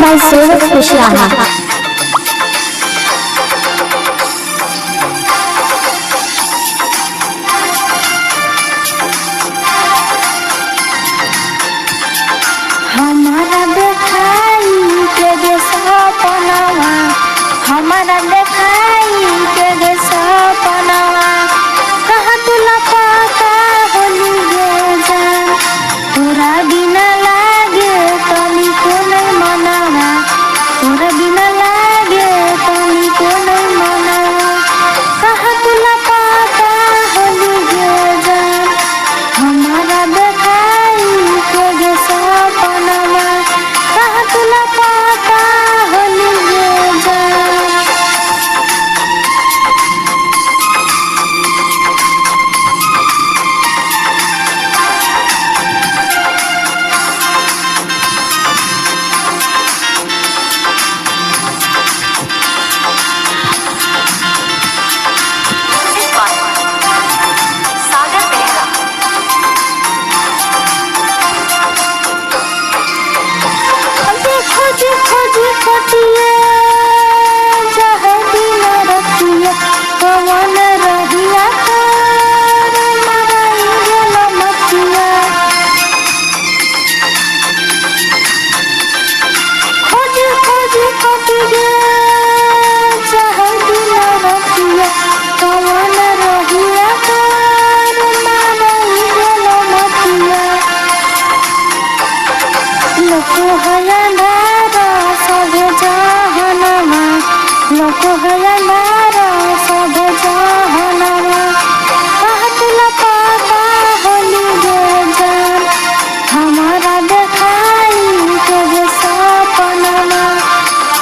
by Save Kushiyaha. हमारा देखाई के गे सपनवा, हमारा देखाई के गे सपनवा, कहाँ तुला पता होली गे जान, तोरा बिना लागे तनी को नहीं मनावा, तोरा बिना लागे तनी को नहीं मनावा, कहाँ तुला पता होली गे जान, हमारा देखाई के गे सपनवा, कहाँ तुला पता होली गे जान। खोजी खोजी खोजिए जहाँ दिन रखिए पवन रहिया तार मराई गेल मतिया। खोजी खोजी खोजिए जहाँ दिन रखिए पवन रहिया तार मराई गेल मतिया। लोको हया नारा सभे जहनमा, लोको हया नारा सभे जहनमा, कहाँ तुला पता होली गे जान, हमारा देखाई के गे सपनवा,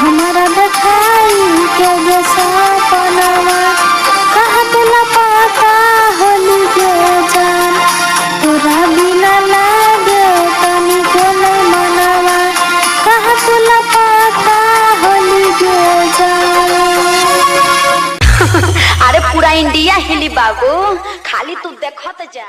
हमारा देखाई के गे सपनवा, कहाँ तुला पता होली गे जान, तोरा बिना लागे तनी को नहीं मनावा, कहाँ तुला पता होली गे जान। अरे पूरा इंडिया हिली बाबू, खाली तू देखत जा।